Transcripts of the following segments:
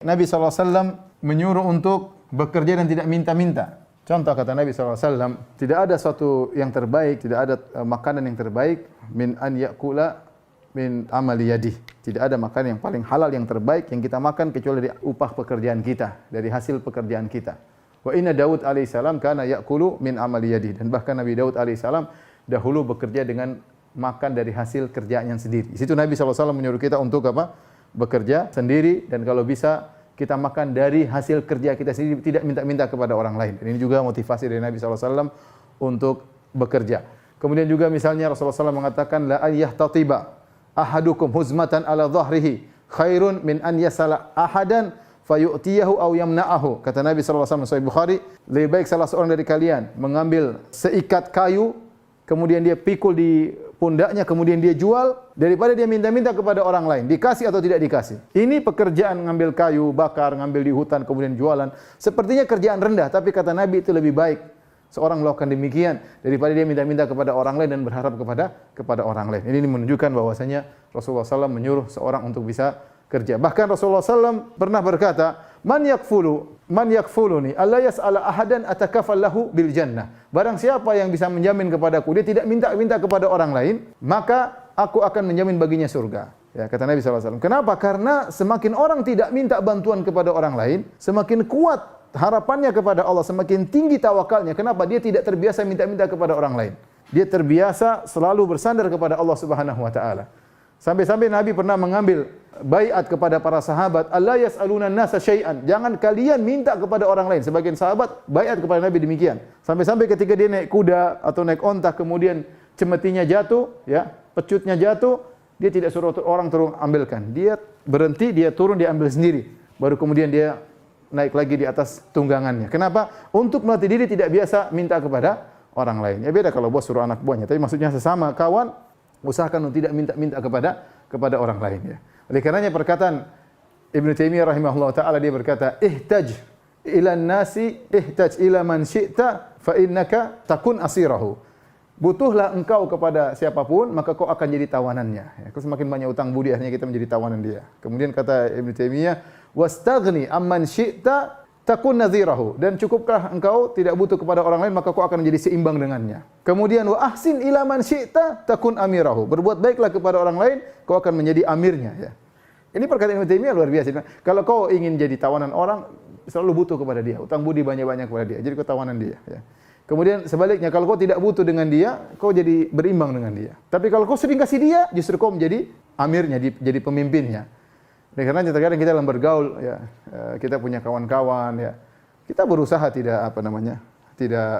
Nabi SAW menyuruh untuk bekerja dan tidak minta-minta. Contoh kata Nabi SAW, tidak ada suatu yang terbaik, tidak ada makanan yang terbaik min an ya'kula min amali yadih. Tidak ada makanan yang paling halal, yang terbaik yang kita makan kecuali dari upah pekerjaan kita, dari hasil pekerjaan kita. Wa inna Daud alaihissalam kana ya'kulu min amali yadih. Dan bahkan Nabi Daud alaihissalam dahulu bekerja dengan makan dari hasil kerjaannya sendiri. Di situ Nabi SAW menyuruh kita untuk apa? Bekerja sendiri, dan kalau bisa kita makan dari hasil kerja kita sendiri, tidak minta-minta kepada orang lain. Dan ini juga motivasi dari Nabi SAW untuk bekerja. Kemudian juga misalnya Rasulullah SAW mengatakan, la ayyahtatiba ahadukum huzmatan ala dhahrihi khairun min an yasala ahadan fayu'tiyahu aw yamna'ahu. Kata Nabi SAW, Sahih Bukhari, lebih baik salah seorang dari kalian mengambil seikat kayu, kemudian dia pikul di pundaknya, kemudian dia jual, daripada dia minta-minta kepada orang lain, dikasih atau tidak dikasih. Ini pekerjaan ngambil kayu, bakar, ngambil di hutan, kemudian jualan. Sepertinya kerjaan rendah, tapi kata Nabi itu lebih baik seorang melakukan demikian daripada dia minta-minta kepada orang lain dan berharap kepada orang lain. Ini menunjukkan bahwasanya Rasulullah SAW menyuruh seorang untuk bisa kerja. Bahkan Rasulullah SAW pernah berkata, man yakfuluni alla yas'ala ahadan atakafal lahu bil jannah. Barang siapa yang bisa menjamin kepadaku, dia tidak minta kepada orang lain, maka aku akan menjamin baginya surga. Ya, kata Nabi SAW. Kenapa? Karena semakin orang tidak minta bantuan kepada orang lain, semakin kuat harapannya kepada Allah, semakin tinggi tawakalnya. Kenapa? Dia tidak terbiasa minta-minta kepada orang lain. Dia terbiasa selalu bersandar kepada Allah Subhanahu wa taala. Sampai-sampai Nabi pernah mengambil baiat kepada para sahabat, alla yas'aluna an-nasa syai'an. Jangan kalian minta kepada orang lain. Sebagian sahabat baiat kepada Nabi demikian. Sampai-sampai ketika dia naik kuda atau naik onta, kemudian cemetinya jatuh, ya, pecutnya jatuh, dia tidak suruh orang turun ambilkan. Dia berhenti, dia turun, dia ambil sendiri. Baru kemudian dia naik lagi di atas tunggangannya. Kenapa? Untuk melatih diri tidak biasa minta kepada orang lain. Ya beda kalau bos suruh anak buahnya, tapi maksudnya sesama kawan, usahakan untuk tidak minta kepada orang lain, ya. Oleh karenanya perkataan Ibnu Taimiyah rahimahullah taala, dia berkata, ihtaj ila nasi ihtaj ila man syi'ta fa innaka takun asirahu. Butuhlah engkau kepada siapapun, maka kau akan jadi tawanannya. Ya, semakin banyak utang budi, akhirnya kita menjadi tawanan dia. Kemudian kata Ibnu Taimiyah, wastaghni amman syi'ta takun nadhirahu. Dan cukupkah engkau tidak butuh kepada orang lain, maka kau akan menjadi seimbang dengannya. Kemudian wa ahsin ila man syi'ta takun amirahu. Berbuat baiklah kepada orang lain, kau akan menjadi amirnya, ya. Ini perkataan Ibnu Taimiyah luar biasa. Kalau kau ingin jadi tawanan orang, selalu butuh kepada dia, utang budi banyak-banyak kepada dia. Jadi kau tawanan dia, ya. Kemudian sebaliknya, kalau kau tidak butuh dengan dia, kau jadi berimbang dengan dia. Tapi kalau kau sering kasih dia, justru kau menjadi amirnya, jadi pemimpinnya. Karena terkadang kita dalam bergaul, ya, kita punya kawan-kawan, ya, kita berusaha tidak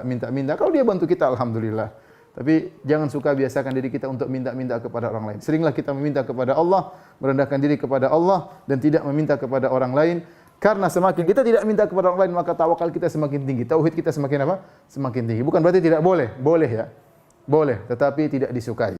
minta-minta. Kalau dia bantu kita, alhamdulillah. Tapi jangan suka biasakan diri kita untuk minta-minta kepada orang lain. Seringlah kita meminta kepada Allah, merendahkan diri kepada Allah, dan tidak meminta kepada orang lain. Karena semakin kita tidak minta kepada orang lain, maka tawakal kita semakin tinggi. Tauhid kita semakin apa? Semakin tinggi. Bukan berarti tidak boleh. Boleh, ya. Boleh, tetapi tidak disukai.